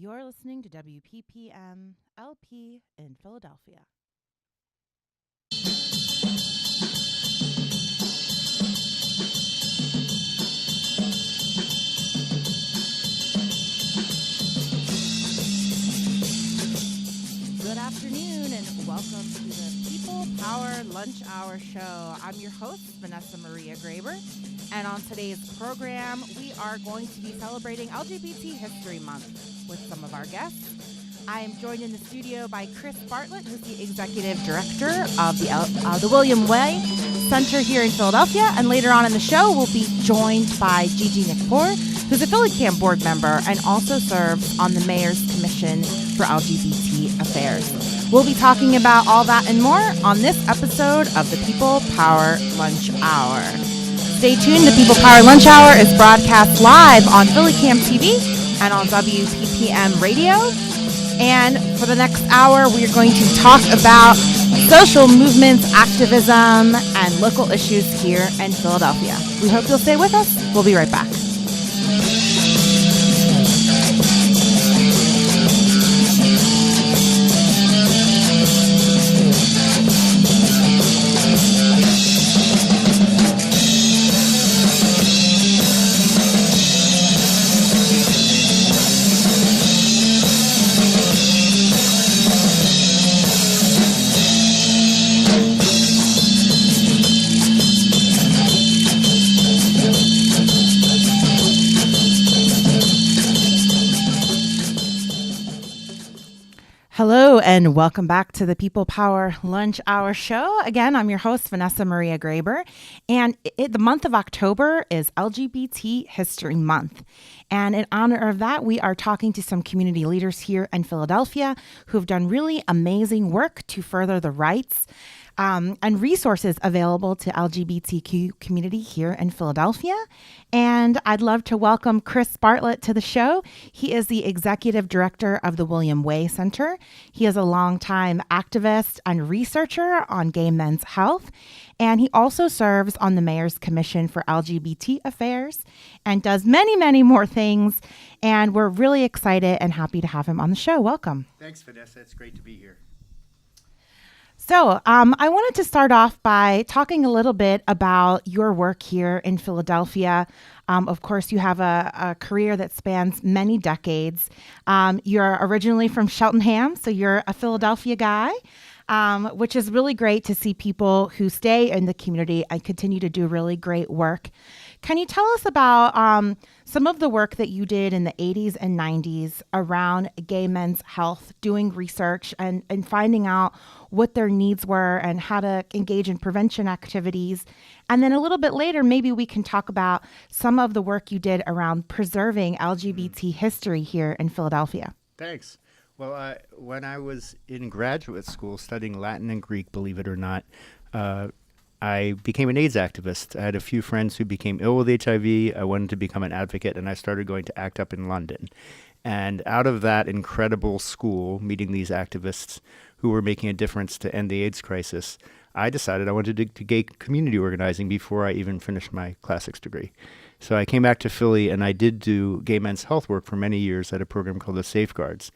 You're listening to WPPM LP in Philadelphia. Good afternoon and welcome to the People Power Lunch Hour Show. I'm your host, Vanessa Maria Graber, and on today's program, we are going to be celebrating LGBT History Month with some of our guests. I am joined in the studio by Chris Bartlett, who's the Executive Director of the William Way Center here in Philadelphia, and later on in the show, we'll be joined by Gigi Nikpour, who's a PhillyCamp board member and also serves on the Mayor's Commission for LGBT Affairs. We'll be talking about all that and more on this episode of the People Power Lunch Hour. Stay tuned. The People Power Lunch Hour is broadcast live on PhillyCamp TV and on WPPM Radio. And for the next hour, we are going to talk about social movements, activism, and local issues here in Philadelphia. We hope you'll stay with us. We'll be right back. Hello and welcome back to the People Power Lunch Hour Show. Again, I'm your host, Vanessa Maria Graber, and the month of October is LGBT History Month. And in honor of that, we are talking to some community leaders here in Philadelphia who have done really amazing work to further the rights and resources available to LGBTQ community here in Philadelphia. And I'd love to welcome Chris Bartlett to the show. He is the Executive Director of the William Way Center. He is a longtime activist and researcher on gay men's health. And he also serves on the Mayor's Commission for LGBT Affairs and does many, many more things. And we're really excited and happy to have him on the show. Welcome. Thanks, Vanessa. It's great to be here. So I wanted to start off by talking a little bit about your work here in Philadelphia. Of course, you have a career that spans many decades. You're originally from Cheltenham, so you're a Philadelphia guy, which is really great to see people who stay in the community and continue to do really great work. Can you tell us about some of the work that you did in the 80s and 90s around gay men's health, doing research and finding out what their needs were and how to engage in prevention activities? And then a little bit later, maybe we can talk about some of the work you did around preserving LGBT history here in Philadelphia. Thanks. Well, when I was in graduate school studying Latin and Greek, believe it or not, I became an AIDS activist. I had a few friends who became ill with HIV. I wanted to become an advocate, and I started going to ACT UP in London. And out of that incredible school, meeting these activists who were making a difference to end the AIDS crisis, I decided I wanted to do gay community organizing before I even finished my classics degree. So I came back to Philly, and I did do gay men's health work for many years at a program called the Safeguards.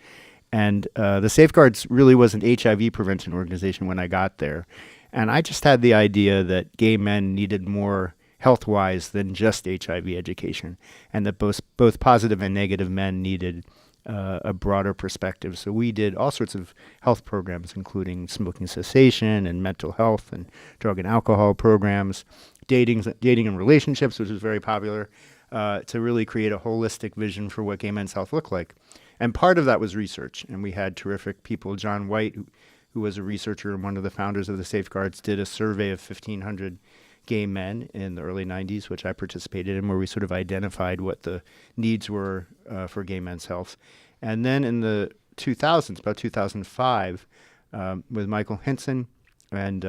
And the Safeguards really was an HIV prevention organization when I got there. And I just had the idea that gay men needed more health-wise than just HIV education, and that both positive and negative men needed a broader perspective. So we did all sorts of health programs, including smoking cessation and mental health and drug and alcohol programs, dating and relationships, which was very popular, to really create a holistic vision for what gay men's health looked like. And part of that was research, and we had terrific people. John White, who was a researcher and one of the founders of the Safeguards, did a survey of 1,500 gay men in the early 90s, which I participated in, where we sort of identified what the needs were for gay men's health. And then in the 2000s, about 2005, with Michael Hinson and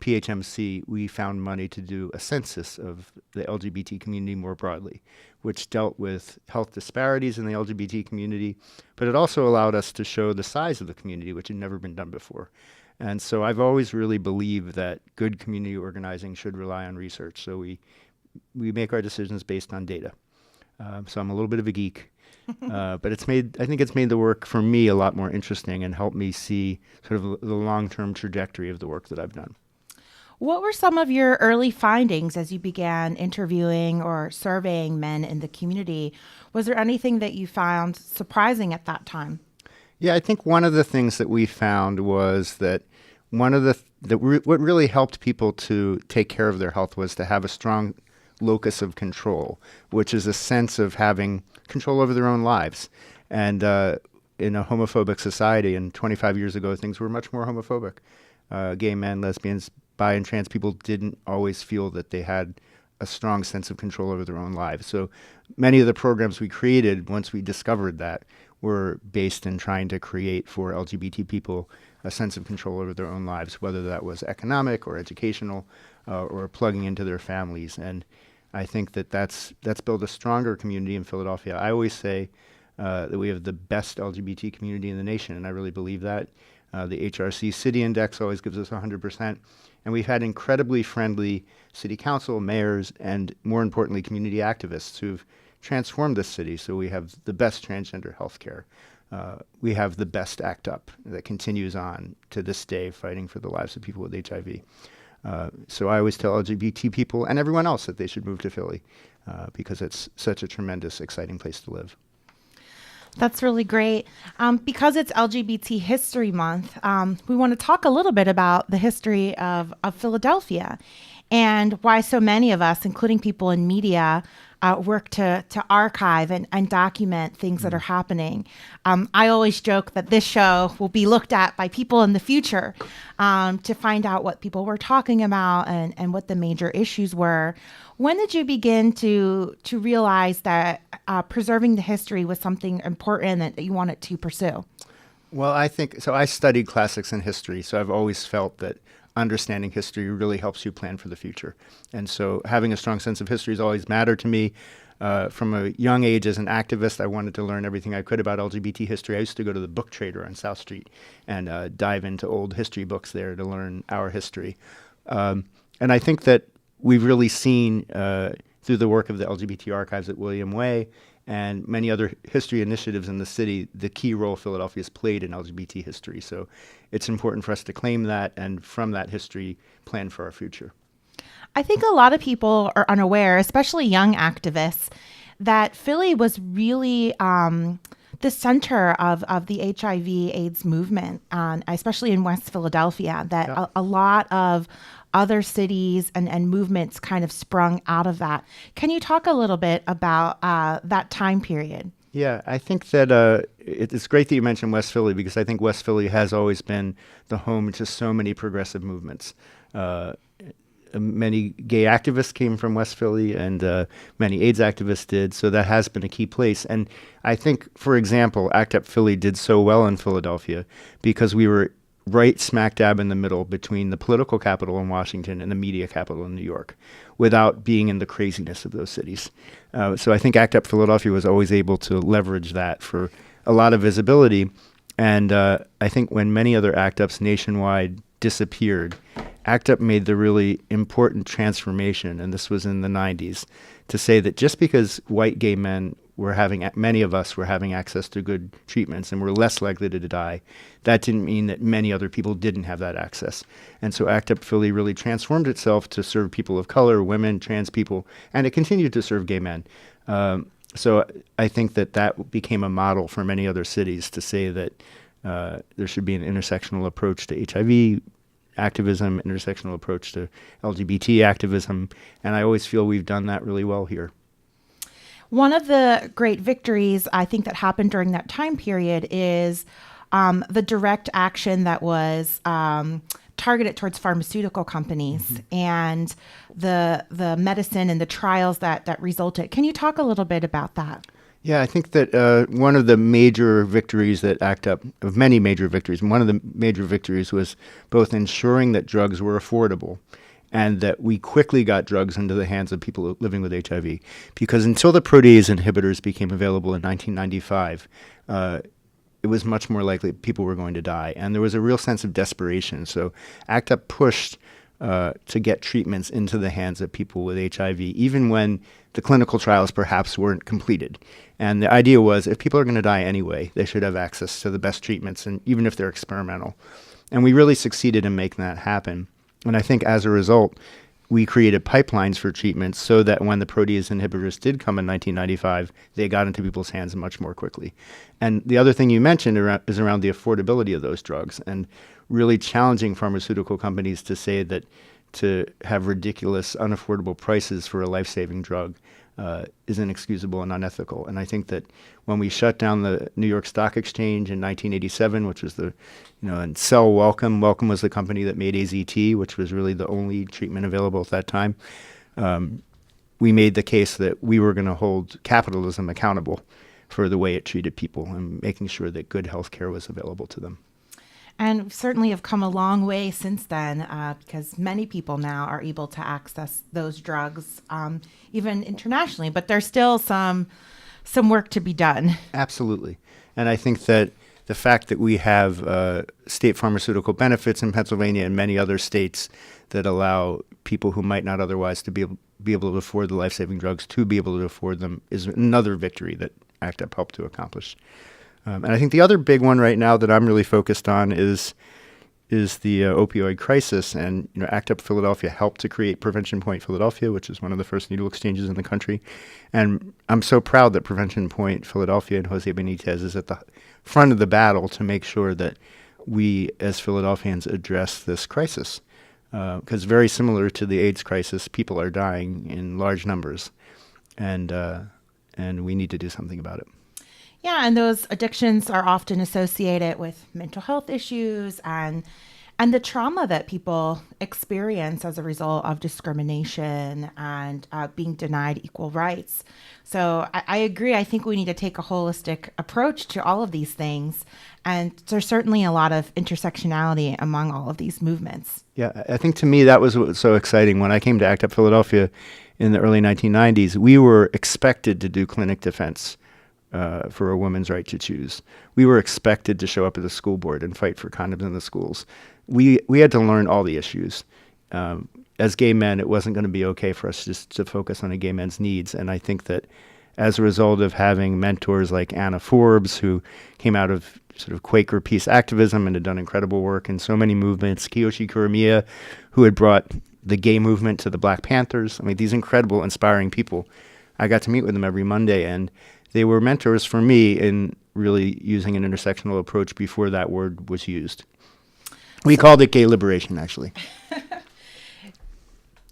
PHMC, we found money to do a census of the LGBT community more broadly, which dealt with health disparities in the LGBT community, but it also allowed us to show the size of the community, which had never been done before. And so I've always really believed that good community organizing should rely on research. So we make our decisions based on data. So I'm a little bit of a geek. But I think it's made the work for me a lot more interesting and helped me see sort of the long-term trajectory of the work that I've done. What were some of your early findings as you began interviewing or surveying men in the community? Was there anything that you found surprising at that time? Yeah, I think one of the things that we found was that what really helped people to take care of their health was to have a strong locus of control, which is a sense of having control over their own lives. And in a homophobic society, and 25 years ago, things were much more homophobic. Gay men, lesbians, bi and trans people didn't always feel that they had a strong sense of control over their own lives. So many of the programs we created, once we discovered that, were based in trying to create for LGBT people a sense of control over their own lives, whether that was economic or educational or plugging into their families. And I think that's built a stronger community in Philadelphia. I always say that we have the best LGBT community in the nation, and I really believe that. The HRC City Index always gives us 100%. And we've had incredibly friendly city council, mayors, and more importantly, community activists who've transformed this city. So we have the best transgender healthcare. We have the best ACT UP that continues on to this day fighting for the lives of people with HIV. So I always tell LGBT people and everyone else that they should move to Philly because it's such a tremendous, exciting place to live. That's really great. Because it's LGBT History Month, we want to talk a little bit about the history of Philadelphia and why so many of us, including people in media, work to archive and document things that are happening. I always joke that this show will be looked at by people in the future to find out what people were talking about and what the major issues were. When did you begin to realize that preserving the history was something important that you wanted to pursue? Well, I think so. I studied classics and history, so I've always felt that understanding history really helps you plan for the future. And so having a strong sense of history has always mattered to me. From a young age as an activist, I wanted to learn everything I could about LGBT history. I used to go to the Book Trader on South Street and dive into old history books there to learn our history. And I think that we've really seen through the work of the LGBT archives at William Way and many other history initiatives in the city, the key role Philadelphia has played in LGBT history. So it's important for us to claim that and from that history plan for our future. I think a lot of people are unaware, especially young activists, that Philly was really the center of the HIV/AIDS movement, especially in West Philadelphia, that a lot of other cities and movements kind of sprung out of that. Can you talk a little bit about that time period? Yeah, I think that it's great that you mentioned West Philly because I think West Philly has always been the home to so many progressive movements. Many gay activists came from West Philly and many AIDS activists did, so that has been a key place. And I think, for example, ACT UP Philly did so well in Philadelphia because we were right smack dab in the middle between the political capital in Washington and the media capital in New York without being in the craziness of those cities. So I think ACT UP Philadelphia was always able to leverage that for a lot of visibility. And I think when many other ACT UPs nationwide disappeared, ACT UP made the really important transformation, and this was in the 90s, to say that just because white gay men many of us were having access to good treatments and were less likely to die, that didn't mean that many other people didn't have that access. And so ACT UP Philly really transformed itself to serve people of color, women, trans people, and it continued to serve gay men. So I think that became a model for many other cities to say that there should be an intersectional approach to HIV activism, intersectional approach to LGBT activism, and I always feel we've done that really well here. One of the great victories I think that happened during that time period is the direct action that was targeted towards pharmaceutical companies and the medicine and the trials that resulted. Can you talk a little bit about that? Yeah, I think that one of the major victories that ACT UP, of many major victories, one of the major victories was both ensuring that drugs were affordable and that we quickly got drugs into the hands of people living with HIV. Because until the protease inhibitors became available in 1995, it was much more likely people were going to die. And there was a real sense of desperation. So ACT UP pushed to get treatments into the hands of people with HIV, even when the clinical trials perhaps weren't completed. And the idea was if people are going to die anyway, they should have access to the best treatments, and even if they're experimental. And we really succeeded in making that happen. And I think as a result, we created pipelines for treatments so that when the protease inhibitors did come in 1995, they got into people's hands much more quickly. And the other thing you mentioned is around the affordability of those drugs and really challenging pharmaceutical companies to say that to have ridiculous, unaffordable prices for a life-saving drug is inexcusable and unethical. And I think that when we shut down the New York Stock Exchange in 1987, which was and sell Wellcome was the company that made AZT, which was really the only treatment available at that time. We made the case that we were going to hold capitalism accountable for the way it treated people and making sure that good health care was available to them. And certainly have come a long way since then because many people now are able to access those drugs, even internationally. But there's still some work to be done. Absolutely. And I think that the fact that we have state pharmaceutical benefits in Pennsylvania and many other states that allow people who might not otherwise to be able to afford the life-saving drugs to be able to afford them is another victory that ACT UP helped to accomplish. And I think the other big one right now that I'm really focused on is the opioid crisis. And ACT UP Philadelphia helped to create Prevention Point Philadelphia, which is one of the first needle exchanges in the country. And I'm so proud that Prevention Point Philadelphia and Jose Benitez is at the front of the battle to make sure that we as Philadelphians address this crisis. Because very similar to the AIDS crisis, people are dying in large numbers, and we need to do something about it. Yeah, and those addictions are often associated with mental health issues and the trauma that people experience as a result of discrimination and being denied equal rights. So I agree. I think we need to take a holistic approach to all of these things. And there's certainly a lot of intersectionality among all of these movements. Yeah, I think to me that was what was so exciting. When I came to ACT UP Philadelphia in the early 1990s, we were expected to do clinic defense for a woman's right to choose. We were expected to show up at the school board and fight for condoms in the schools. We had to learn all the issues. As gay men, it wasn't going to be okay for us just to focus on a gay man's needs. And I think that as a result of having mentors like Anna Forbes, who came out of sort of Quaker peace activism and had done incredible work in so many movements, Kiyoshi Kuromiya, who had brought the gay movement to the Black Panthers. I mean, these incredible, inspiring people. I got to meet with them every Monday, and they were mentors for me in really using an intersectional approach before that word was used. We called it gay liberation, actually.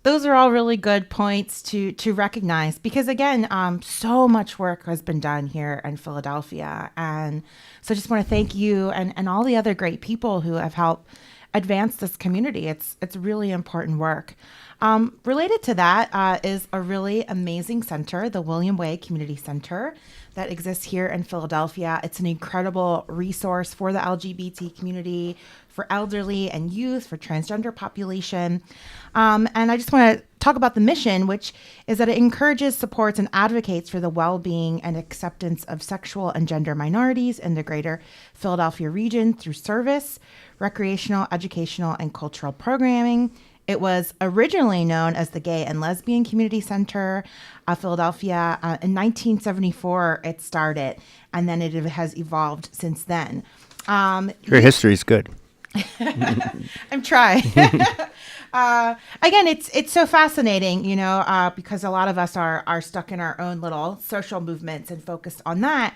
Those are all really good points to recognize because, again, so much work has been done here in Philadelphia. And so I just want to thank you and all the other great people who have helped advance this community. It's really important work. Related to that is a really amazing center, the William Way Community Center, that exists here in Philadelphia. It's an incredible resource for the LGBT community, for elderly and youth, for transgender population. And I just want to talk about the mission, which is that it encourages, supports, and advocates for the well-being and acceptance of sexual and gender minorities in the greater Philadelphia region through service, recreational, educational, and cultural programming. It was originally known as the Gay and Lesbian Community Center of Philadelphia. In 1974, it started, and then it has evolved since then. Your history is good. I'm trying. Again, it's so fascinating, because a lot of us are stuck in our own little social movements and focused on that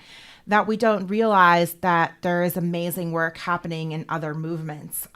we don't realize that there is amazing work happening in other movements.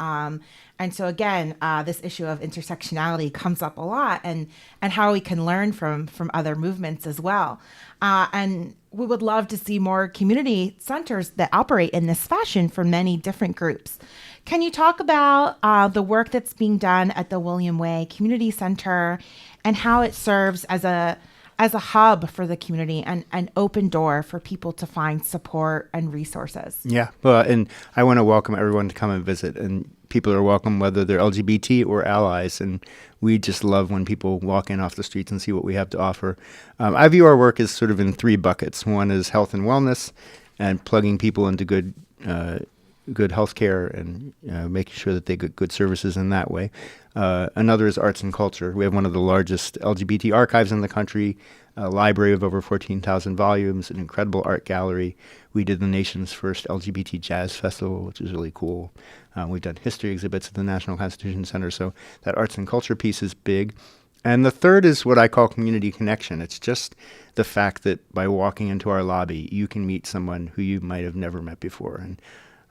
And so again, this issue of intersectionality comes up a lot and how we can learn from other movements as well. And we would love to see more community centers that operate in this fashion for many different groups. Can you talk about the work that's being done at the William Way Community Center and how it serves as a hub for the community and an open door for people to find support and resources? Yeah, well, and I want to welcome everyone to come and visit. And people are welcome whether they're LGBT or allies. And we just love when people walk in off the streets and see what we have to offer. I view our work as sort of in three buckets. One is health and wellness and plugging people into good good health care and making sure that they get good services in that way. Another is arts and culture. We have one of the largest LGBT archives in the country, a library of over 14,000 volumes, an incredible art gallery. We did the nation's first LGBT jazz festival, which is really cool. We've done history exhibits at the National Constitution Center, so that arts and culture piece is big. And the third is what I call community connection. It's just the fact that by walking into our lobby, you can meet someone who you might have never met before. And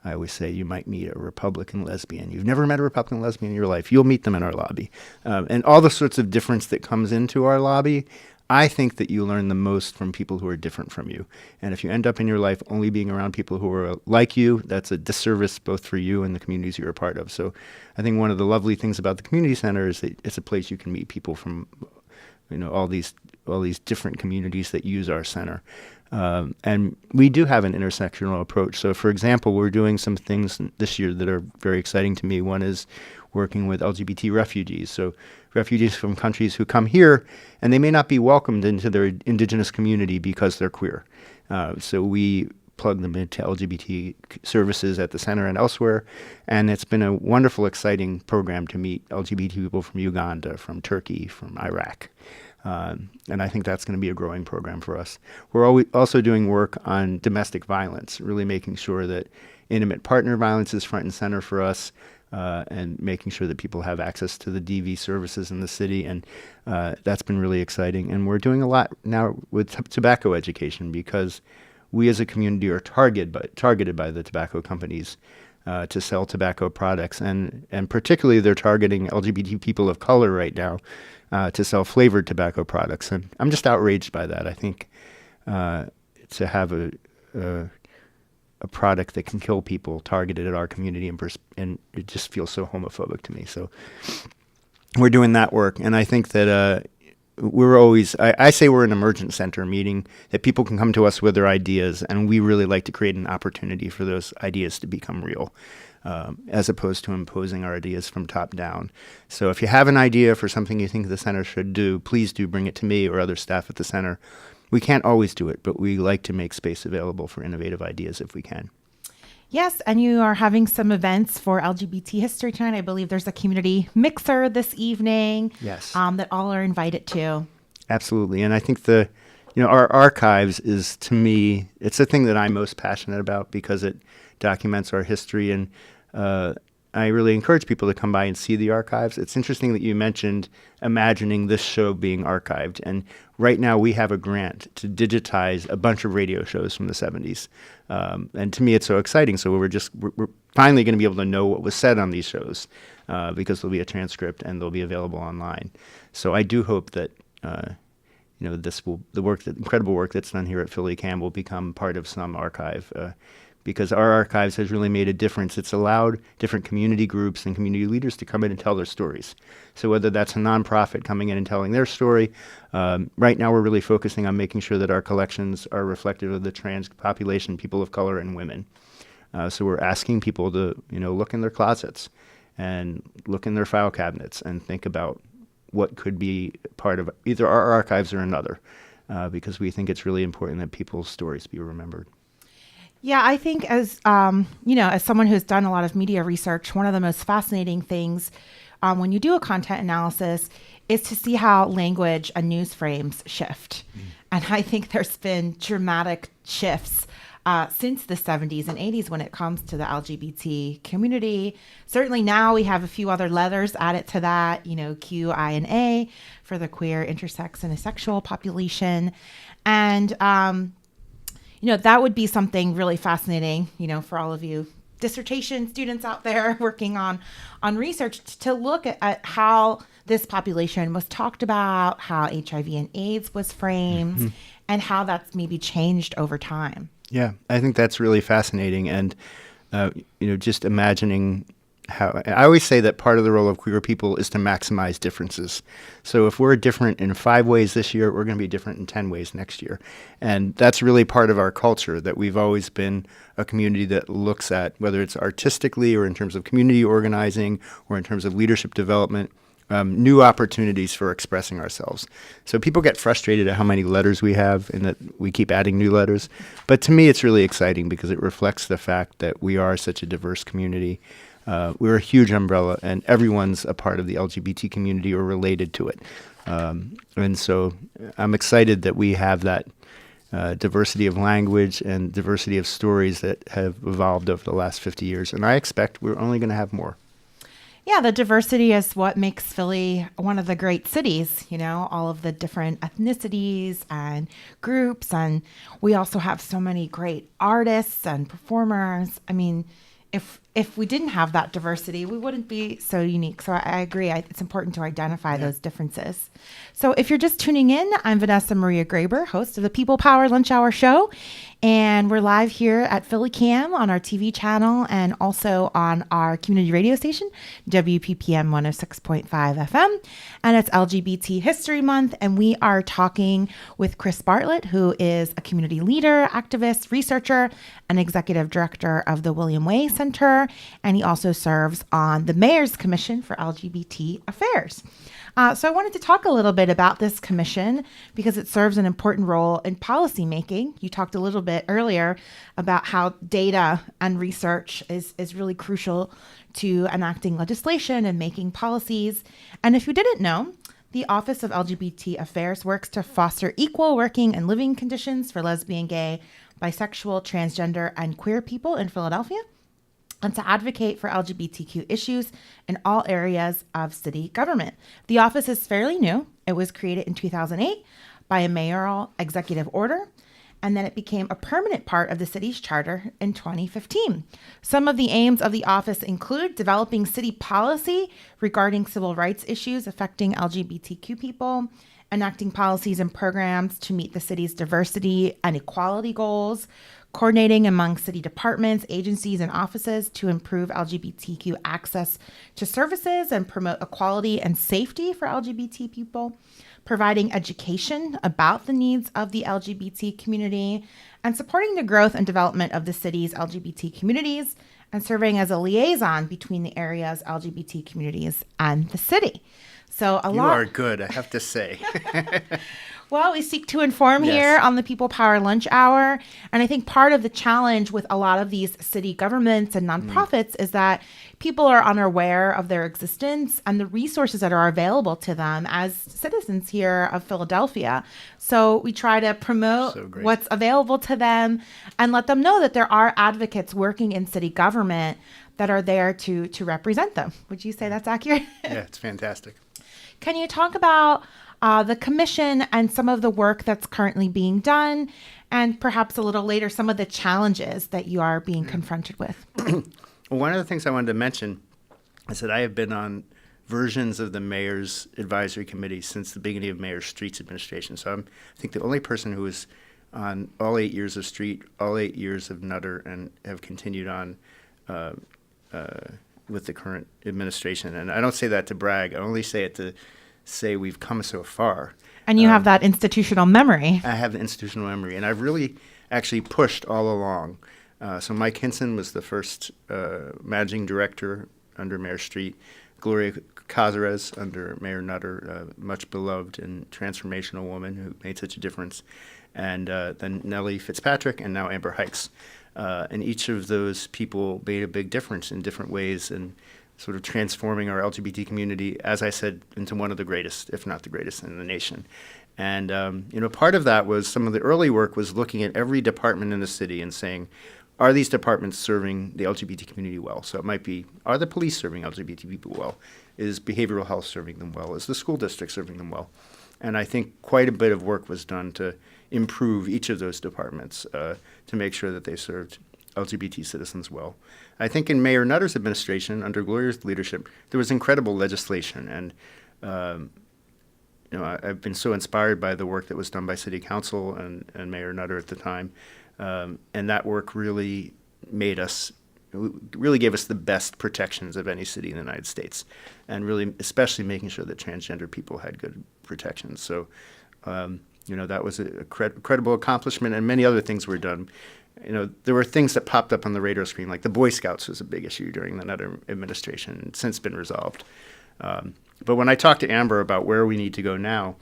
I always say you might meet a Republican lesbian. You've never met a Republican lesbian in your life. You'll meet them in our lobby. And all the sorts of difference that comes into our lobby, I think that you learn the most from people who are different from you. And if you end up in your life only being around people who are like you, that's a disservice both for you and the communities you're a part of. So I think one of the lovely things about the community center is that it's a place you can meet people from, all these different communities that use our center. And we do have an intersectional approach. So, for example, we're doing some things this year that are very exciting to me. One is working with LGBT refugees. So refugees from countries who come here, and they may not be welcomed into their indigenous community because they're queer. So we plug them into LGBT services at the center and elsewhere. And it's been a wonderful, exciting program to meet LGBT people from Uganda, from Turkey, from Iraq. And I think that's going to be a growing program for us. We're also doing work on domestic violence, really making sure that intimate partner violence is front and center for us, and making sure that people have access to the DV services in the city. And that's been really exciting. And we're doing a lot now with tobacco education because we as a community are targeted by the tobacco companies to sell tobacco products. And particularly they're targeting LGBT people of color right now to sell flavored tobacco products. And I'm just outraged by that. I think to have a product that can kill people targeted at our community and it just feels so homophobic to me. So we're doing that work. And I think that I say we're an emergent center, meaning that people can come to us with their ideas, and we really like to create an opportunity for those ideas to become real, as opposed to imposing our ideas from top down. So if you have an idea for something you think the center should do, please do bring it to me or other staff at the center. We can't always do it, but we like to make space available for innovative ideas if we can. Yes, and you are having some events for LGBT History tonight. I believe there's a community mixer this evening. Yes. That all are invited to. Absolutely. And I think our archives is, to me, it's the thing that I'm most passionate about because it documents our history. And I really encourage people to come by and see the archives. It's interesting that you mentioned imagining this show being archived. And right now we have a grant to digitize a bunch of radio shows from the 70s. And to me, it's so exciting. So we're finally going to be able to know what was said on these shows because there'll be a transcript and they'll be available online. So I do hope that the incredible work that's done here at Philly Cam will become part of some archive. Because our archives has really made a difference. It's allowed different community groups and community leaders to come in and tell their stories. So whether that's a nonprofit coming in and telling their story, right now we're really focusing on making sure that our collections are reflective of the trans population, people of color, and women. So we're asking people to, look in their closets and look in their file cabinets and think about what could be part of either our archives or another, because we think it's really important that people's stories be remembered. Yeah, I think as someone who's done a lot of media research, one of the most fascinating things when you do a content analysis is to see how language and news frames shift. And I think there's been dramatic shifts since the 70s and 80s when it comes to the LGBT community. Certainly now we have a few other letters added to that, Q, I, and A for the queer, intersex, and asexual population. And that would be something really fascinating, for all of you dissertation students out there working on research to look at how this population was talked about, how HIV and AIDS was framed, and how that's maybe changed over time. Yeah, I think that's really fascinating. And, just imagining how I always say that part of the role of queer people is to maximize differences. So if we're different in 5 ways this year, we're going to be different in 10 ways next year. And that's really part of our culture, that we've always been a community that looks at, whether it's artistically or in terms of community organizing or in terms of leadership development, new opportunities for expressing ourselves. So people get frustrated at how many letters we have and that we keep adding new letters. But to me, it's really exciting because it reflects the fact that we are such a diverse community. We're a huge umbrella, and everyone's a part of the LGBT community or related to it. And so I'm excited that we have that diversity of language and diversity of stories that have evolved over the last 50 years. And I expect we're only going to have more. Yeah, the diversity is what makes Philly one of the great cities, you know, all of the different ethnicities and groups. And we also have so many great artists and performers. I mean, if we didn't have that diversity, we wouldn't be so unique. So I agree. It's important to identify those differences. So if you're just tuning in, I'm Vanessa Maria Graber, host of the People Power Lunch Hour Show. And we're live here at Philly Cam on our TV channel and also on our community radio station, WPPM 106.5 FM. And it's LGBT History Month. And we are talking with Chris Bartlett, who is a community leader, activist, researcher, and executive director of the William Way Center. And he also serves on the Mayor's Commission for LGBT Affairs. So I wanted to talk a little bit about this commission because it serves an important role in policy making. You talked a little bit earlier about how data and research is really crucial to enacting legislation and making policies. And if you didn't know, the Office of LGBT Affairs works to foster equal working and living conditions for lesbian, gay, bisexual, transgender, and queer people in Philadelphia, and to advocate for LGBTQ issues in all areas of city government. The office is fairly new. It was created in 2008 by a mayoral executive order, and then it became a permanent part of the city's charter in 2015. Some of the aims of the office include developing city policy regarding civil rights issues affecting LGBTQ people, enacting policies and programs to meet the city's diversity and equality goals, coordinating among city departments, agencies, and offices to improve LGBTQ access to services and promote equality and safety for LGBT people, providing education about the needs of the LGBT community, and supporting the growth and development of the city's LGBT communities, and serving as a liaison between the area's LGBT communities and the city. So You are good, I have to say. Well, we seek to inform here on the People Power Lunch Hour. And I think part of the challenge with a lot of these city governments and nonprofits is that people are unaware of their existence and the resources that are available to them as citizens here of Philadelphia. So we try to promote what's available to them and let them know that there are advocates working in city government that are there to represent them. Would you say that's accurate? Yeah, it's fantastic. Can you talk about the commission and some of the work that's currently being done, and perhaps a little later, some of the challenges that you are being confronted with? Well, one of the things I wanted to mention is that I have been on versions of the Mayor's Advisory Committee since the beginning of Mayor Street's administration. So I'm, I think, the only person who was on all 8 years of Street, all 8 years of Nutter, and have continued on with the current administration. And I don't say that to brag. I only say it to say we've come so far. And you have that institutional memory. I have the institutional memory, and I've really actually pushed all along. So Mike Hinson was the first managing director under Mayor Street. Gloria Cazares under Mayor Nutter, much beloved and transformational woman who made such a difference. And then Nellie Fitzpatrick, and now Amber Hikes. And each of those people made a big difference in different ways and sort of transforming our LGBT community, as I said, into one of the greatest, if not the greatest in the nation. And, part of that was some of the early work was looking at every department in the city and saying, are these departments serving the LGBT community well? So it might be, are the police serving LGBT people well? Is behavioral health serving them well? Is the school district serving them well? And I think quite a bit of work was done to improve each of those departments to make sure that they served LGBT citizens well. I think in Mayor Nutter's administration, under Gloria's leadership, there was incredible legislation. And, I've been so inspired by the work that was done by City Council and Mayor Nutter at the time. And that work really gave us the best protections of any city in the United States, and really especially making sure that transgender people had good protections. So, that was a credible accomplishment, and many other things were done. There were things that popped up on the radar screen, like the Boy Scouts was a big issue during the Nutter administration, and since been resolved. But when I talk to Amber about where we need to go now,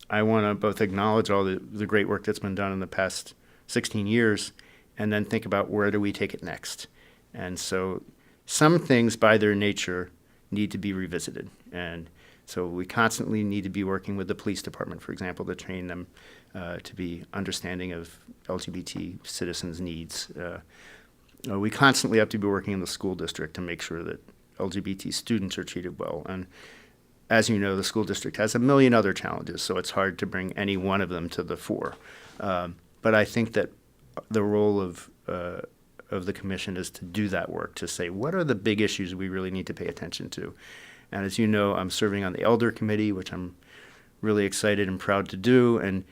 I want to both acknowledge all the great work that's been done in the past 16 years and then think about where do we take it next. And so some things by their nature need to be revisited. And so we constantly need to be working with the police department, for example, to train them to be understanding of LGBT citizens' needs. We constantly have to be working in the school district to make sure that LGBT students are treated well. And as you know, the school district has a million other challenges, so it's hard to bring any one of them to the fore. But I think that the role of the commission is to do that work, to say what are the big issues we really need to pay attention to. And as you know, I'm serving on the Elder Committee, which I'm really excited and proud to do. And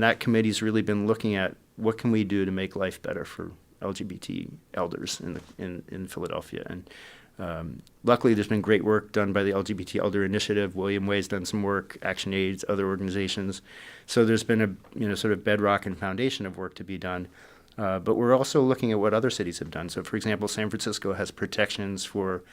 that committee's really been looking at what can we do to make life better for LGBT elders in Philadelphia. And luckily, there's been great work done by the LGBT Elder Initiative. William Way's done some work, ActionAIDs, other organizations. So there's been a sort of bedrock and foundation of work to be done. But we're also looking at what other cities have done. So, for example, San Francisco has protections for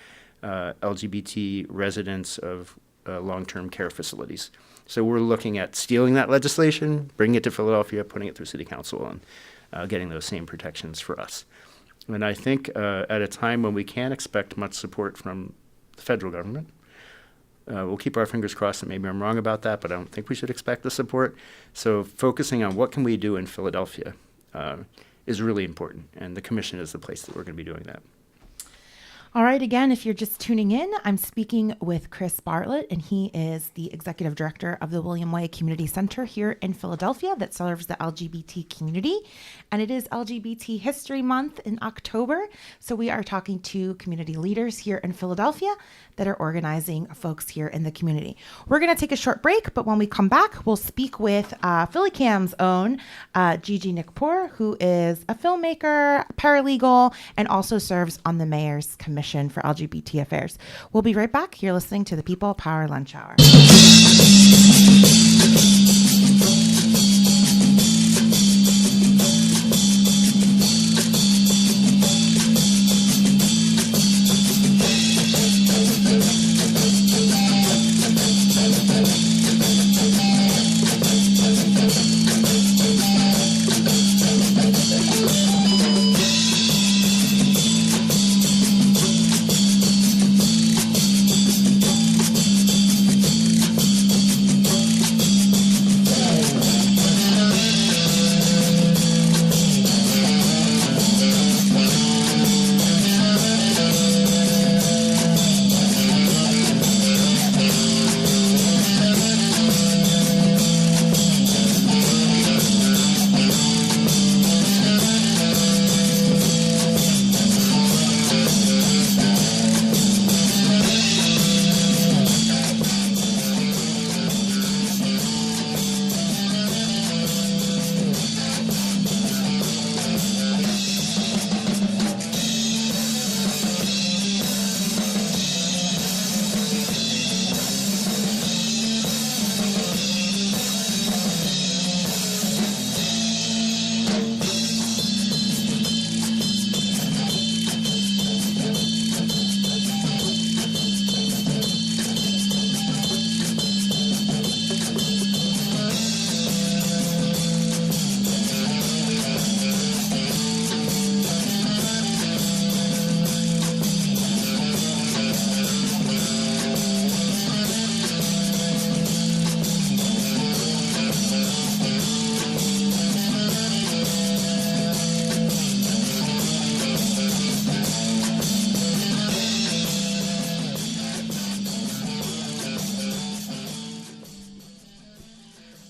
LGBT residents of long-term care facilities. So we're looking at stealing that legislation, bringing it to Philadelphia, putting it through City Council, and getting those same protections for us. And I think at a time when we can't expect much support from the federal government, we'll keep our fingers crossed that maybe I'm wrong about that, but I don't think we should expect the support. So focusing on what can we do in Philadelphia is really important, and the commission is the place that we're going to be doing that. All right, again, if you're just tuning in, I'm speaking with Chris Bartlett, and he is the executive director of the William Way Community Center here in Philadelphia that serves the LGBT community. And it is LGBT History Month in October, so we are talking to community leaders here in Philadelphia that are organizing folks here in the community. We're going to take a short break, but when we come back, we'll speak with PhillyCam's own Gigi Nikpour, who is a filmmaker, paralegal, and also serves on the mayor's commission for LGBT affairs. We'll be right back. You're listening to the People Power Lunch Hour.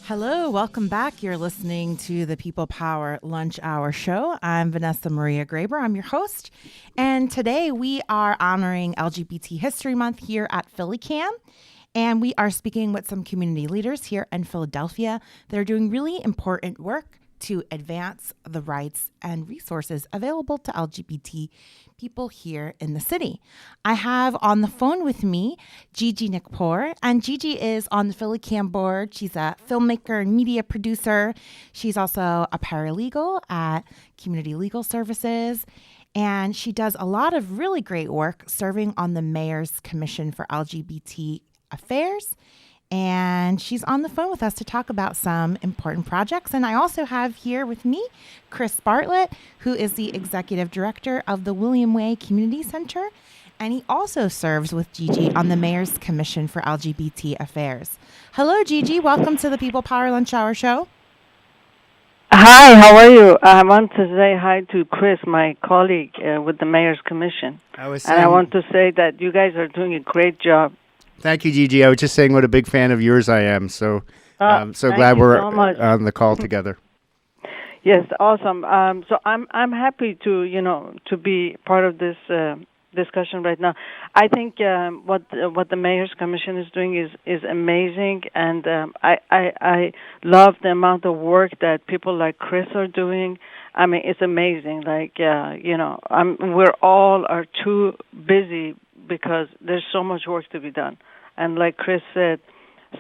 Hello, welcome back. You're listening to the People Power Lunch Hour show. I'm Vanessa Maria Graber. I'm your host. And today we are honoring LGBT History Month here at PhillyCam. And we are speaking with some community leaders here in Philadelphia that are doing really important work to advance the rights and resources available to LGBT people here in the city. I have on the phone with me Gigi Nikpour, and Gigi is on the PhillyCam board. She's a filmmaker and media producer. She's also a paralegal at Community Legal Services, And she does a lot of really great work serving on the Mayor's Commission for LGBT Affairs. And she's on the phone with us to talk about some important projects. And I also have here with me Chris Bartlett, who is the executive director of the William Way Community Center. And he also serves with Gigi on the Mayor's Commission for LGBT Affairs. Hello, Gigi. Welcome to the People Power Lunch Hour Show. Hi, how are you? I want to say hi to Chris, my colleague with the Mayor's Commission. I want to say that you guys are doing a great job. Thank you, Gigi. I was just saying what a big fan of yours I am. So I'm so glad we're on the call together. Yes, awesome. So I'm happy to be part of this discussion right now. I think what the Mayor's Commission is doing is amazing, and I love the amount of work that people like Chris are doing. I mean, it's amazing. We're all are too busy because there's so much work to be done. And like Chris said,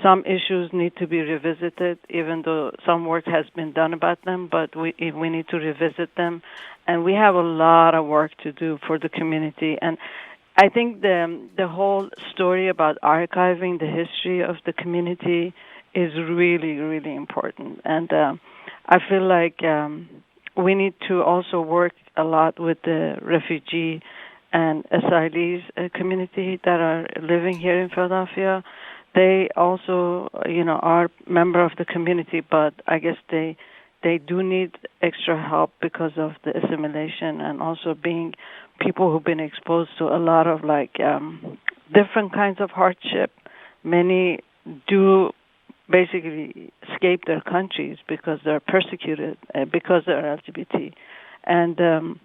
some issues need to be revisited, even though some work has been done about them, but we need to revisit them. And we have a lot of work to do for the community. And I think the whole story about archiving the history of the community is really, really important. And I feel like we need to also work a lot with the refugee and asylees community that are living here in Philadelphia. They also, are member of the community, but I guess they do need extra help because of the assimilation and also being people who've been exposed to a lot of different kinds of hardship. Many do basically escape their countries because they're persecuted because they're LGBT. And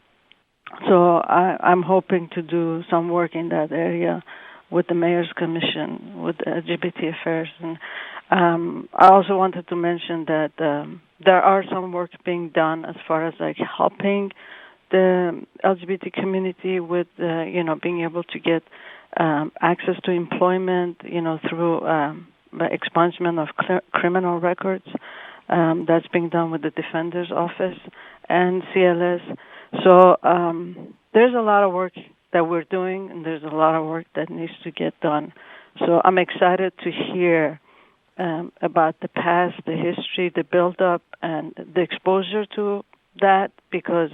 so I'm hoping to do some work in that area with the Mayor's Commission, with LGBT affairs. And I also wanted to mention that there are some work being done as far as helping the LGBT community with, being able to get access to employment, through the expungement of criminal records. That's being done with the Defender's Office and CLS. So there's a lot of work that we're doing, and there's a lot of work that needs to get done. So I'm excited to hear about the past, the history, the build-up, and the exposure to that, because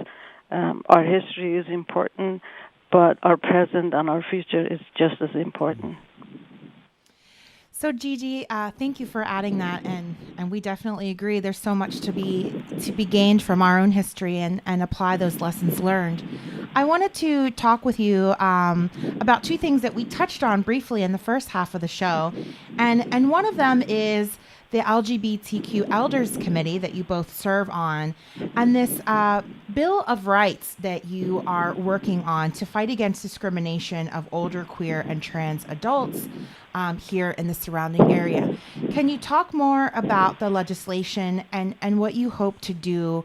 our history is important, but our present and our future is just as important. So Gigi, thank you for adding that, and we definitely agree. There's so much to be gained from our own history and apply those lessons learned. I wanted to talk with you about two things that we touched on briefly in the first half of the show, and one of them is the LGBTQ Elders Committee that you both serve on, and this Bill of Rights that you are working on to fight against discrimination of older queer and trans adults here in the surrounding area. Can you talk more about the legislation and what you hope to do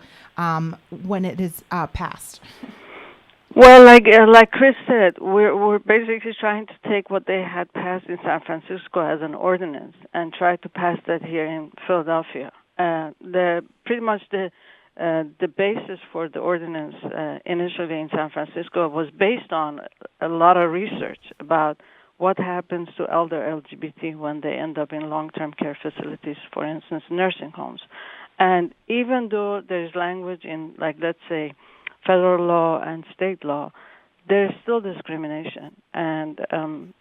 when it is passed? Well, like Chris said, we're basically trying to take what they had passed in San Francisco as an ordinance and try to pass that here in Philadelphia. Pretty much the basis for the ordinance initially in San Francisco was based on a lot of research about what happens to elder LGBT when they end up in long-term care facilities, for instance, nursing homes. And even though there's language in, let's say, federal law and state law, there's still discrimination, and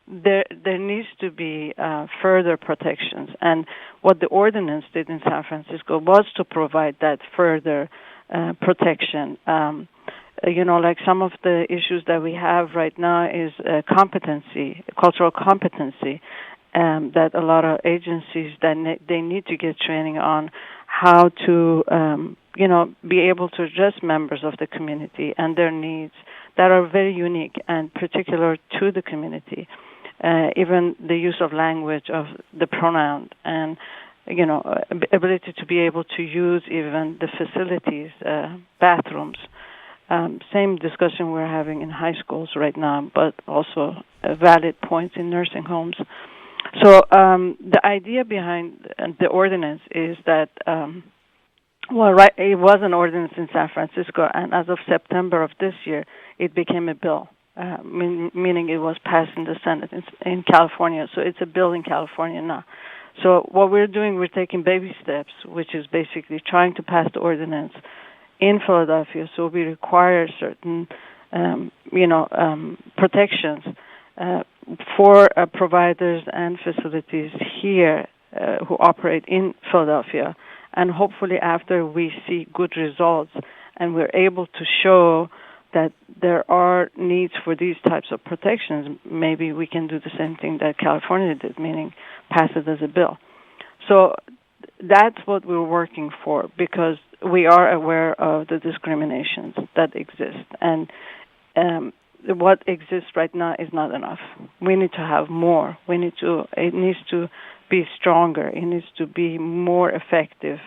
there needs to be further protections. And what the ordinance did in San Francisco was to provide that further protection. Some of the issues that we have right now is competency, cultural competency, that a lot of agencies they need to get training on how to be able to address members of the community and their needs that are very unique and particular to the community. Even the use of language of the pronoun and, ability to be able to use even the facilities, bathrooms. Same discussion we're having in high schools right now, but also valid points in nursing homes. So the idea behind the ordinance is that Well, right, it was an ordinance in San Francisco, and as of September of this year, it became a bill, meaning it was passed in the Senate in California. So it's a bill in California now. So what we're doing, we're taking baby steps, which is basically trying to pass the ordinance in Philadelphia. So we require certain, protections for providers and facilities here who operate in Philadelphia. And hopefully after we see good results and we're able to show that there are needs for these types of protections, maybe we can do the same thing that California did, meaning pass it as a bill. So that's what we're working for, because we are aware of the discriminations that exist. And what exists right now is not enough. We need to have more. It needs to be stronger. It needs to be more effective,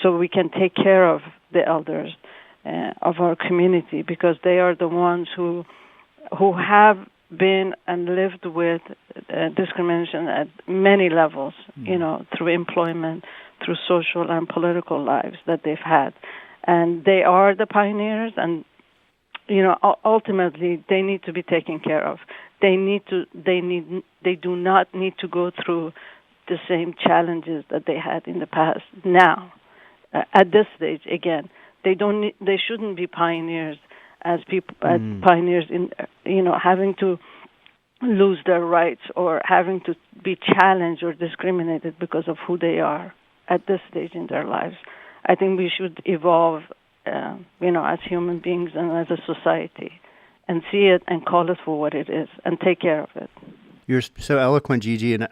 so we can take care of the elders of our community, because they are the ones who have been and lived with discrimination at many levels, through employment, through social and political lives that they've had. And they are the pioneers, and ultimately they need to be taken care of. They do not need to go through the same challenges that they had in the past. Now, at this stage, again, they shouldn't be pioneers as pioneers in having to lose their rights or having to be challenged or discriminated because of who they are at this stage in their lives. I think we should evolve, as human beings and as a society, and see it and call it for what it is and take care of it. You're so eloquent, Gigi, and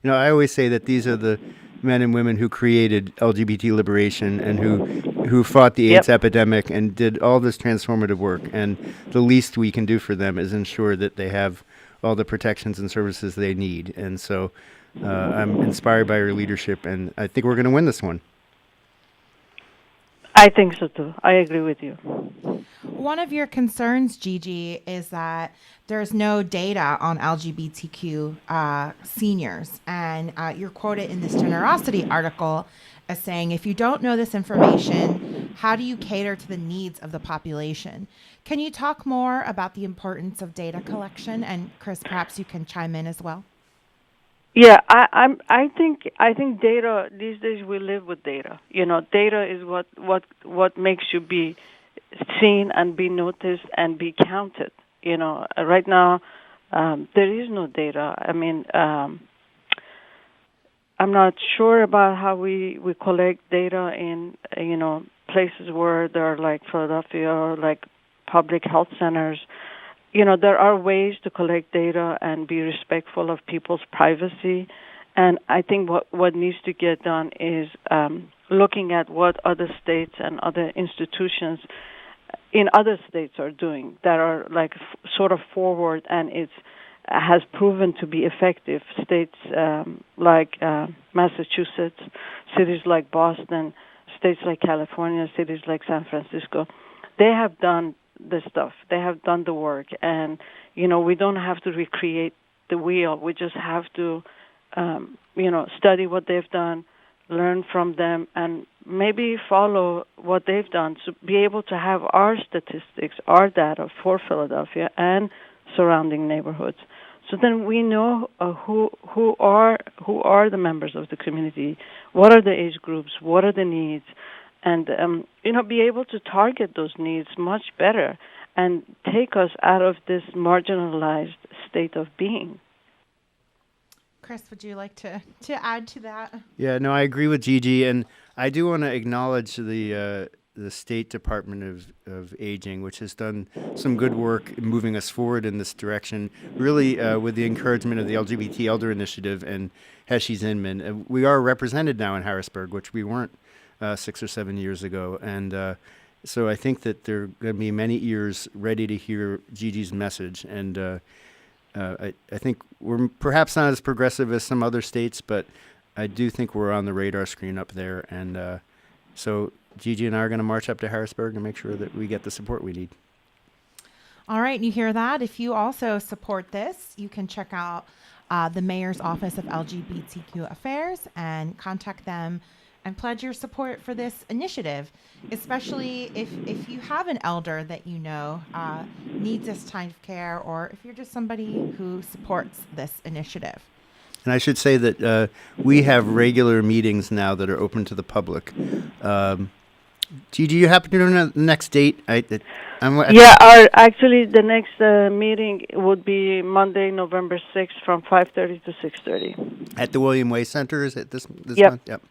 I always say that these are the men and women who created LGBT liberation and who fought the AIDS epidemic and did all this transformative work. And the least we can do for them is ensure that they have all the protections and services they need. And so I'm inspired by your leadership, and I think we're going to win this one. I think so too. I agree with you. One of your concerns, Gigi, is that there's no data on LGBTQ seniors. And you're quoted in this Generosity article as saying, if you don't know this information, how do you cater to the needs of the population? Can you talk more about the importance of data collection? And Chris, perhaps you can chime in as well. Yeah, I think data these days, we live with data. Data is what makes you be seen and be noticed and be counted. Right now there is no data. I mean, I'm not sure about how we collect data in places where there are like Philadelphia or like public health centers. There are ways to collect data and be respectful of people's privacy. And I think what needs to get done is looking at what other states and other institutions in other states are doing that are like sort of forward, and has proven to be effective. States like Massachusetts, cities like Boston, states like California, cities like San Francisco, they have done the stuff. They have done the work, and we don't have to recreate the wheel. We just have to study what they've done, learn from them, and maybe follow what they've done to be able to have our statistics, our data for Philadelphia and surrounding neighborhoods. So then we know who are the members of the community, what are the age groups, what are the needs, and be able to target those needs much better and take us out of this marginalized state of being. Chris, would you like to add to that? Yeah, no, I agree with Gigi, and I do want to acknowledge the State Department of Aging, which has done some good work in moving us forward in this direction, really with the encouragement of the LGBT Elder Initiative and Heshi Zinman. We are represented now in Harrisburg, which we weren't 6 or 7 years ago, and so I think that there are going to be many ears ready to hear Gigi's message, and I think we're perhaps not as progressive as some other states, but I do think we're on the radar screen up there, and so Gigi and I are going to march up to Harrisburg and make sure that we get the support we need. All right, you hear that? If you also support this, you can check out the Mayor's Office of LGBTQ Affairs and contact them and pledge your support for this initiative, especially if you have an elder that you know needs this kind of care, or if you're just somebody who supports this initiative. And I should say that we have regular meetings now that are open to the public. Gigi, you happen to know the next date? Actually, the next meeting would be Monday, November 6th from 5:30 to 6:30. At the William Way Center, is it this Yep. month? Yep.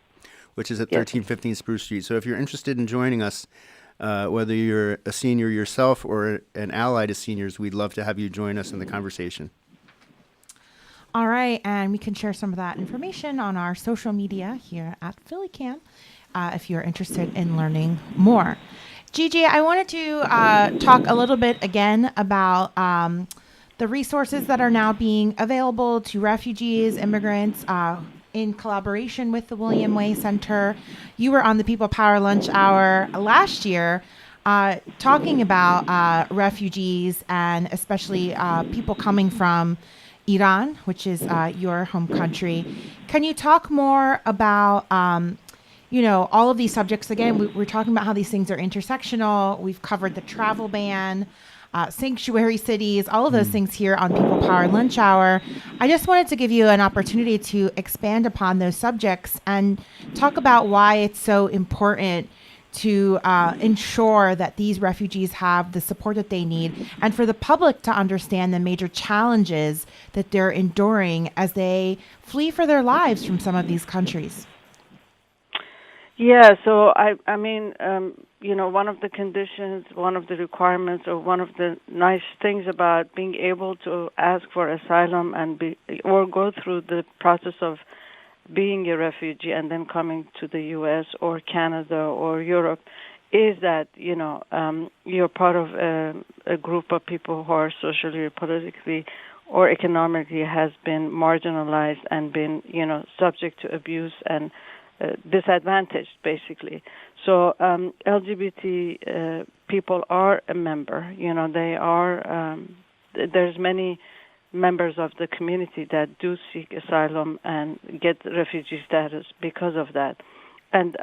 Which is at 1315 Spruce Street. So if you're interested in joining us, whether you're a senior yourself or an ally to seniors, we'd love to have you join us in the conversation. All right, and we can share some of that information on our social media here at PhillyCam if you're interested in learning more. Gigi, I wanted to talk a little bit again about the resources that are now being available to refugees, immigrants, in collaboration with the William Way Center. You were on the People Power Lunch Hour last year talking about refugees and especially people coming from Iran, which is your home country. Can you talk more about all of these subjects? Again, we're talking about how these things are intersectional. We've covered the travel ban, sanctuary cities, all of those things here on People Power Lunch Hour. I just wanted to give you an opportunity to expand upon those subjects and talk about why it's so important to ensure that these refugees have the support that they need, and for the public to understand the major challenges that they're enduring as they flee for their lives from some of these countries. Yeah, so I mean, one of the conditions, one of the requirements, or one of the nice things about being able to ask for asylum and or go through the process of being a refugee and then coming to the U.S. or Canada or Europe is that, you're part of a group of people who are socially, politically, or economically has been marginalized and been, subject to abuse and disadvantaged, basically. So LGBT people are a member. They are. There's many members of the community that do seek asylum and get refugee status because of that. And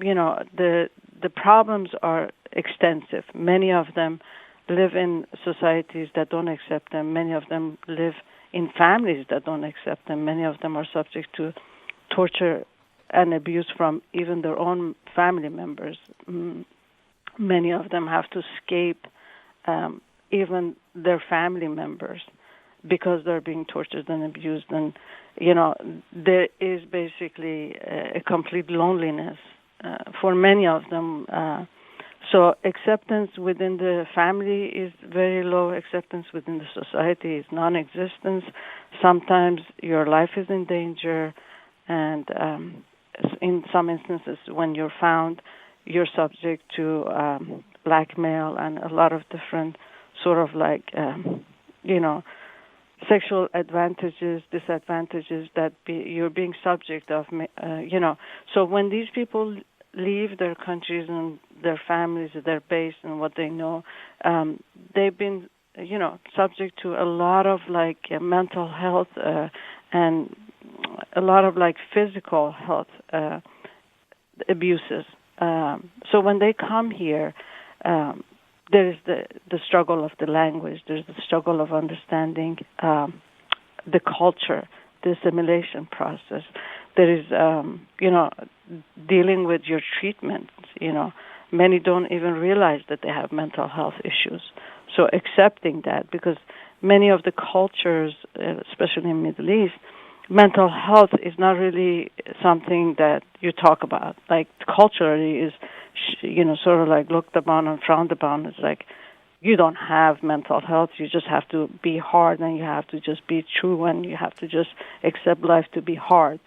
the problems are extensive. Many of them live in societies that don't accept them. Many of them live in families that don't accept them. Many of them are subject to torture and abuse from even their own family members. Many of them have to escape even their family members because they're being tortured and abused. And, there is basically a complete loneliness for many of them. So acceptance within the family is very low. Acceptance within the society is non-existent. Sometimes your life is in danger, and in some instances, when you're found, you're subject to blackmail and a lot of different sort of sexual advantages, disadvantages that you're being subject of, So when these people leave their countries and their families, their base and what they know, they've been, subject to a lot of mental health and a lot of physical health abuses. So when they come here, there's the struggle of the language. There's the struggle of understanding the culture, the assimilation process. There is, dealing with your treatment. Many don't even realize that they have mental health issues. So accepting that, because many of the cultures, especially in the Middle East, mental health is not really something that you talk about. Culturally is, sort of looked upon and frowned upon. It's you don't have mental health. You just have to be hard, and you have to just be true, and you have to just accept life to be hard.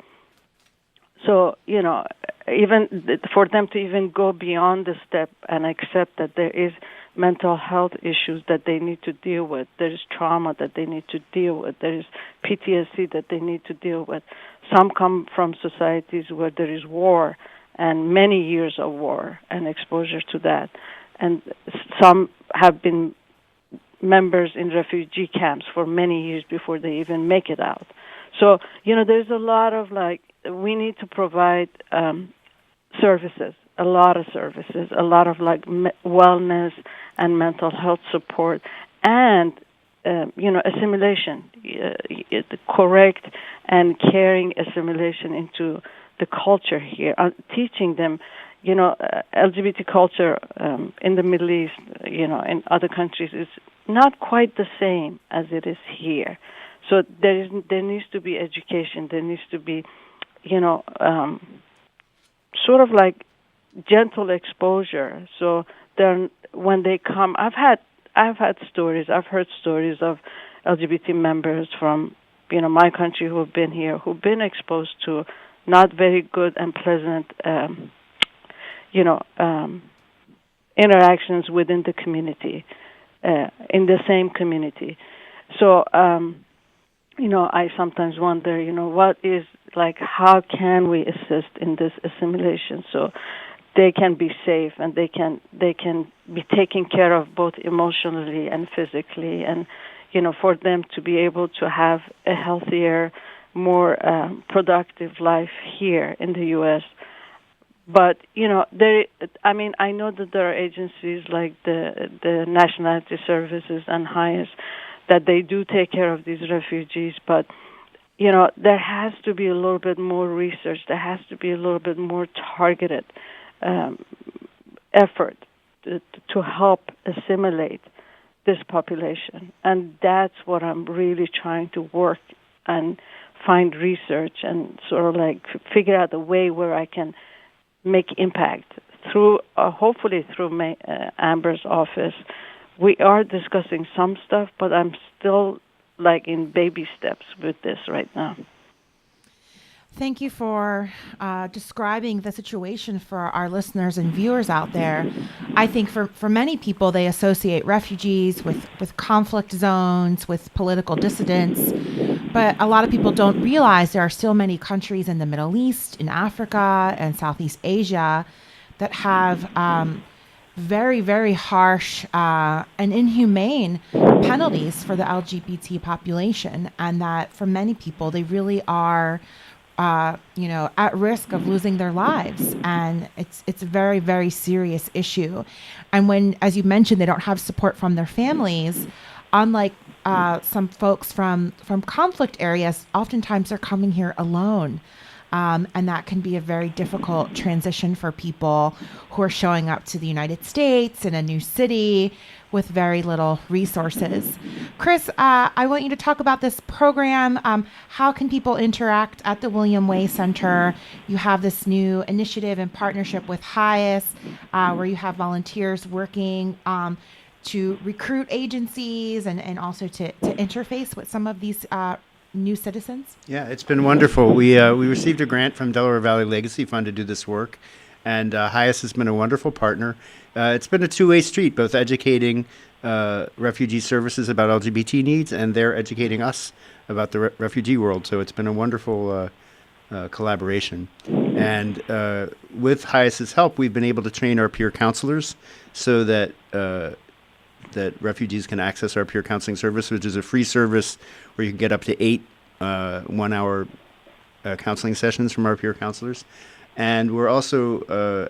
So, even for them to even go beyond the step and accept that there is mental health issues that they need to deal with, there is trauma that they need to deal with, there is PTSD that they need to deal with. Some come from societies where there is war and many years of war and exposure to that. And some have been members in refugee camps for many years before they even make it out. So, there's a lot of we need to provide services, a lot of services, a lot of like wellness and mental health support, and assimilation, correct and caring assimilation into the culture here, teaching them, LGBT culture in the Middle East, in other countries is not quite the same as it is here. So there needs to be education. There needs to be, sort of like gentle exposure. So when they come, I've heard stories of LGBT members from my country who've been here, who've been exposed to not very good and pleasant interactions within the community, in the same community. So I sometimes wonder, what is, like, how can we assist in this assimilation so they can be safe and they can be taken care of both emotionally and physically, and for them to be able to have a healthier, more productive life here in the U.S. But I know that there are agencies like the Nationality Services and HIVAIDS that they do take care of these refugees, but there has to be a little bit more research. There has to be a little bit more targeted effort to help assimilate this population, and that's what I'm really trying to work and find research and sort of like figure out a way where I can make impact through, hopefully through Amber's office. We are discussing some stuff, but I'm still like in baby steps with this right now. Thank you for describing the situation for our listeners and viewers out there. I think for many people, they associate refugees with conflict zones, with political dissidents. But a lot of people don't realize there are still many countries in the Middle East, in Africa, and Southeast Asia that have very, very harsh and inhumane penalties for the LGBT population. And that for many people, they really are at risk of losing their lives. And it's a very, very serious issue. And when, as you mentioned, they don't have support from their families, unlike some folks from conflict areas, oftentimes they're coming here alone. And that can be a very difficult transition for people who are showing up to the United States in a new city with very little resources. Chris, I want you to talk about this program. How can people interact at the William Way Center? You have this new initiative in partnership with HIVAIDS, where you have volunteers working to recruit agencies and also to interface with some of these new citizens? Yeah, it's been wonderful. We received a grant from Delaware Valley Legacy Fund to do this work, and HIVAIDS has been a wonderful partner. It's been a two-way street, both educating refugee services about LGBT needs, and they're educating us about the refugee world. So it's been a wonderful collaboration. And with HIVAIDS's help, we've been able to train our peer counselors so that that refugees can access our peer counseling service, which is a free service where you can get up to 8 one-hour counseling sessions from our peer counselors. And we're also,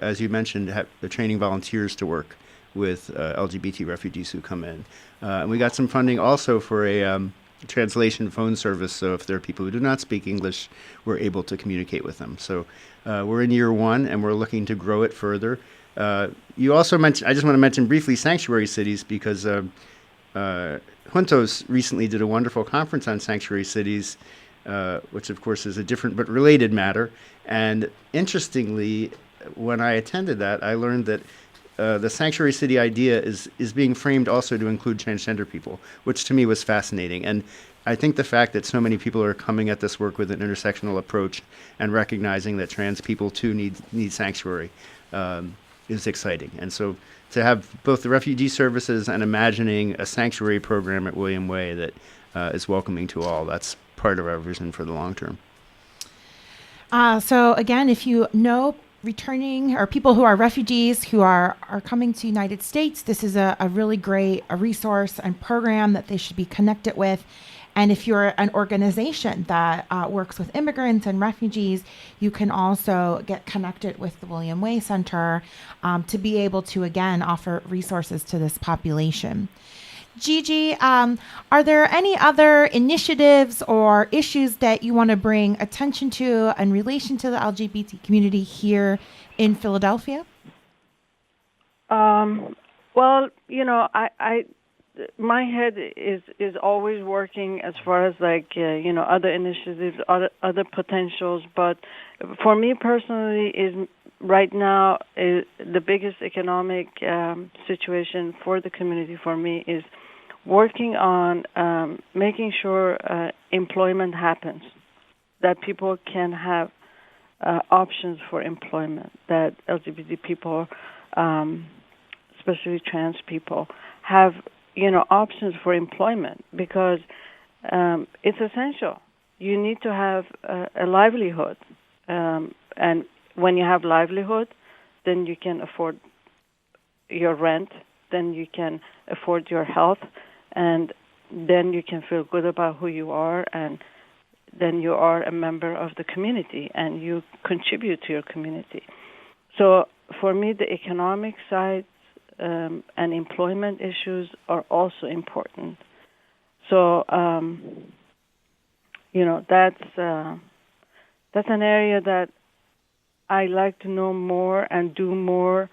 as you mentioned, training volunteers to work with LGBT refugees who come in. And we got some funding also for a translation phone service, so if there are people who do not speak English, we're able to communicate with them. So we're in year 1, and we're looking to grow it further. You also mentioned, I just want to mention briefly sanctuary cities, because Juntos recently did a wonderful conference on sanctuary cities, which of course is a different but related matter. And interestingly, when I attended that, I learned that the sanctuary city idea is being framed also to include transgender people, which to me was fascinating. And I think the fact that so many people are coming at this work with an intersectional approach and recognizing that trans people too need sanctuary is exciting. And so to have both the refugee services and imagining a sanctuary program at William Way that is welcoming to all, that's part of our vision for the long term. So again, if you know returning or people who are refugees who are coming to the United States, this is a really great resource and program that they should be connected with. And if you're an organization that works with immigrants and refugees, you can also get connected with the William Way Center to be able to, again, offer resources to this population. Gigi, are there any other initiatives or issues that you want to bring attention to in relation to the LGBT community here in Philadelphia? Well, my head is always working as far as other initiatives, other potentials. But for me personally, right now the biggest economic situation for the community for me is working on making sure employment happens, that people can have options for employment, that LGBT people, especially trans people, have options for employment, because it's essential. You need to have a livelihood, and when you have livelihood, then you can afford your rent, then you can afford your health, and then you can feel good about who you are, and then you are a member of the community and you contribute to your community. So for me, the economic side and employment issues are also important. So that's an area that I like to know more and do more.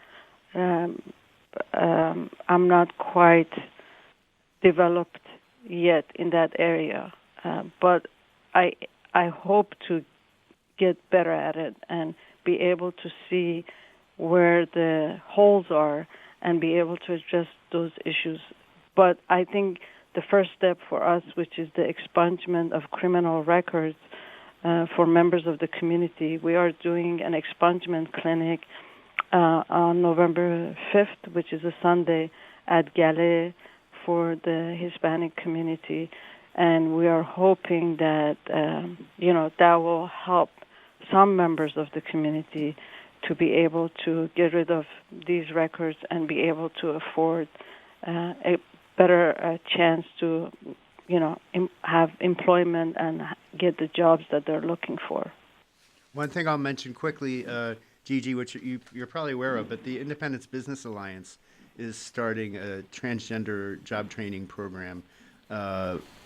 I'm not quite developed yet in that area, but I hope to get better at it and be able to see where the holes are and be able to address those issues. But I think the first step for us, which is the expungement of criminal records for members of the community, we are doing an expungement clinic on November 5th, which is a Sunday, at Galais for the Hispanic community. And we are hoping that, that will help some members of the community to be able to get rid of these records and be able to afford a better chance to, have employment and get the jobs that they're looking for. One thing I'll mention quickly, Gigi, which you're probably aware of, but the Independence Business Alliance is starting a transgender job training program,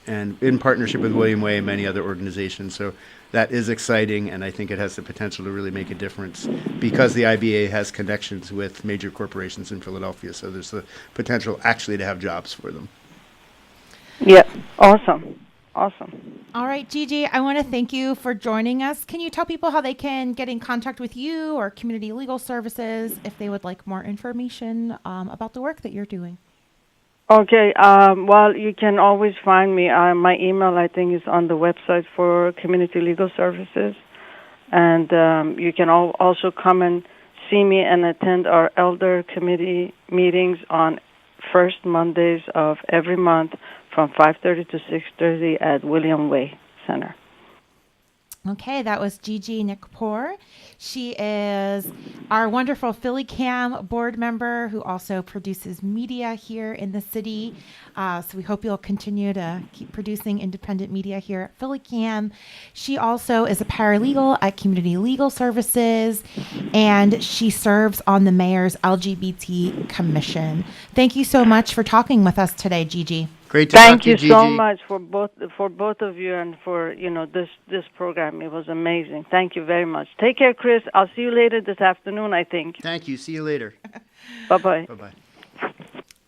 and in partnership with William Way and many other organizations. So that is exciting, and I think it has the potential to really make a difference because the IBA has connections with major corporations in Philadelphia. So there's the potential actually to have jobs for them. Yeah, awesome. All right, Gigi, I want to thank you for joining us. Can you tell people how they can get in contact with you or Community Legal Services if they would like more information about the work that you're doing? Okay, well, you can always find me. My email, I think, is on the website for Community Legal Services. And you can also come and see me and attend our Elder Committee meetings on first Mondays of every month from 5:30 to 6:30 at William Way Center. Okay, that was Gigi Nikpour. She is our wonderful Philly Cam board member who also produces media here in the city. So we hope you'll continue to keep producing independent media here at Philly Cam. She also is a paralegal at Community Legal Services, and she serves on the mayor's LGBT commission. Thank you so much for talking with us today, Gigi. Great to talk to you, Thank you Gigi. so much for both of you and for this program. It was amazing. Thank you very much. Take care, Chris. I'll see you later this afternoon, I think. Thank you. See you later. Bye-bye. Bye-bye.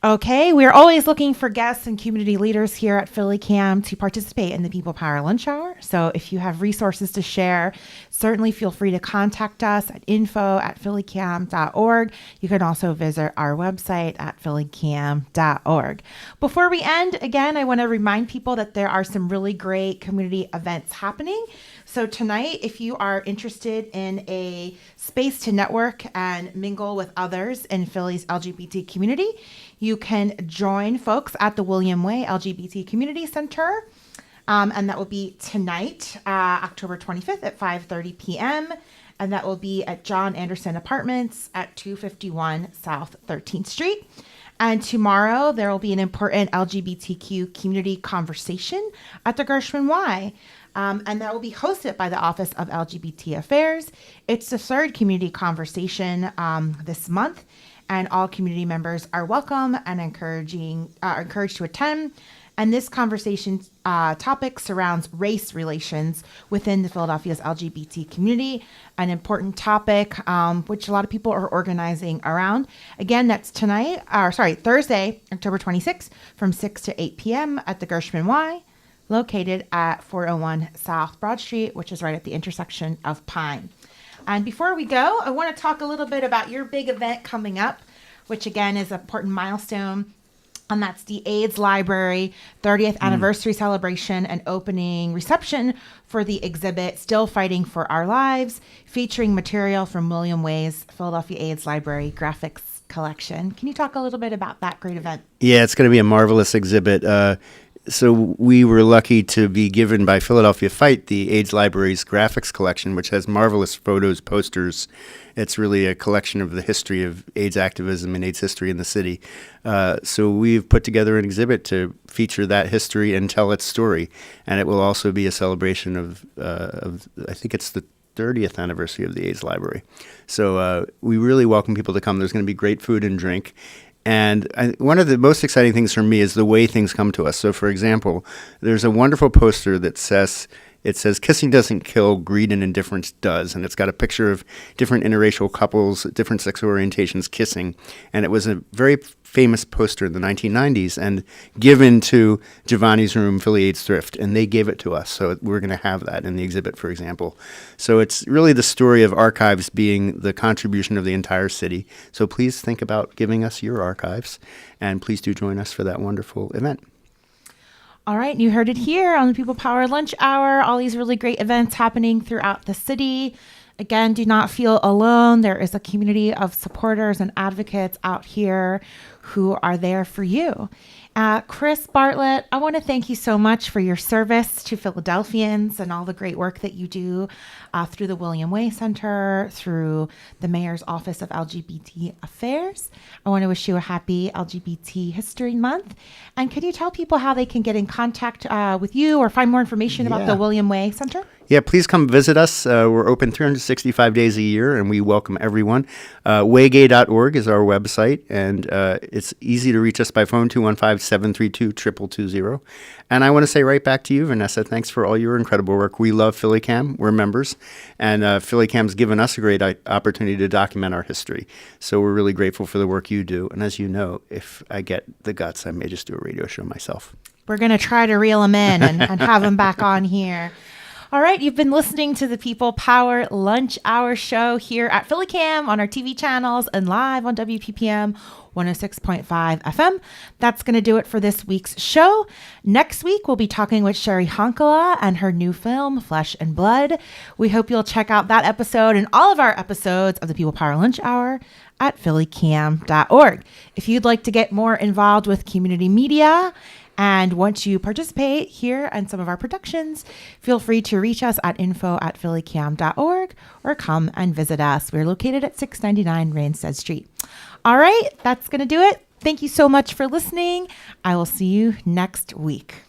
Okay, we're always looking for guests and community leaders here at Philly Cam to participate in the People Power Lunch Hour. So if you have resources to share, certainly feel free to contact us at info@phillycam.org. You can also visit our website at phillycam.org. Before we end, again, I want to remind people that there are some really great community events happening. So tonight, if you are interested in a space to network and mingle with others in Philly's LGBT community, you can join folks at the William Way LGBT Community Center. And that will be tonight, October 25th at 5:30 p.m. And that will be at John Anderson Apartments at 251 South 13th Street. And tomorrow, there will be an important LGBTQ community conversation at the Gershwin Y. And that will be hosted by the Office of LGBT Affairs. It's the third community conversation this month, and all community members are welcome and encouraged to attend. And this conversation topic surrounds race relations within the Philadelphia's LGBT community, an important topic which a lot of people are organizing around. Again, that's Thursday, October 26th from 6 to 8 p.m. at the Gershwin Y, located at 401 South Broad Street, which is right at the intersection of Pine. And before we go, I want to talk a little bit about your big event coming up, which again is an important milestone. And that's the AIDS Library 30th anniversary celebration and opening reception for the exhibit Still Fighting for Our Lives, featuring material from William Way's Philadelphia AIDS Library graphics collection. Can you talk a little bit about that great event? Yeah, it's going to be a marvelous exhibit. So we were lucky to be given by Philadelphia Fight the AIDS Library's graphics collection, which has marvelous photos, posters. It's really a collection of the history of AIDS activism and AIDS history in the city. So we've put together an exhibit to feature that history and tell its story. And it will also be a celebration of I think it's the 30th anniversary of the AIDS Library. So we really welcome people to come. There's going to be great food and drink. And one of the most exciting things for me is the way things come to us. So, for example, there's a wonderful poster that says, kissing doesn't kill, greed and indifference does. And it's got a picture of different interracial couples, different sexual orientations kissing. And it was a very famous poster in the 1990s and given to Giovanni's Room, Philly AIDS Thrift. And they gave it to us. So we're going to have that in the exhibit, for example. So it's really the story of archives being the contribution of the entire city. So please think about giving us your archives. And please do join us for that wonderful event. All right, you heard it here on the People Power Lunch Hour. All these really great events happening throughout the city. Again, do not feel alone. There is a community of supporters and advocates out here who are there for you. Chris Bartlett, I want to thank you so much for your service to Philadelphians and all the great work that you do through the William Way Center, through the Mayor's Office of LGBT Affairs. I want to wish you a happy LGBT History Month. And can you tell people how they can get in contact with you or find more information about the William Way Center? Yeah, please come visit us. We're open 365 days a year, and we welcome everyone. Waygay.org is our website, and it's easy to reach us by phone, 215-732-2220. And I want to say right back to you, Vanessa, thanks for all your incredible work. We love PhillyCam. We're members, and PhillyCam's given us a great opportunity to document our history. So we're really grateful for the work you do. And as you know, if I get the guts, I may just do a radio show myself. We're going to try to reel them in and have them back on here. All right, you've been listening to the People Power Lunch Hour show here at PhillyCam on our TV channels and live on WPPM 106.5 FM. That's going to do it for this week's show. Next week, we'll be talking with Sherry Honkala and her new film, Flesh and Blood. We hope you'll check out that episode and all of our episodes of the People Power Lunch Hour at phillycam.org. If you'd like to get more involved with community media and once you participate here in some of our productions, feel free to reach us at info@phillycam.org or come and visit us. We're located at 699 Rainstead Street. All right, that's going to do it. Thank you so much for listening. I will see you next week.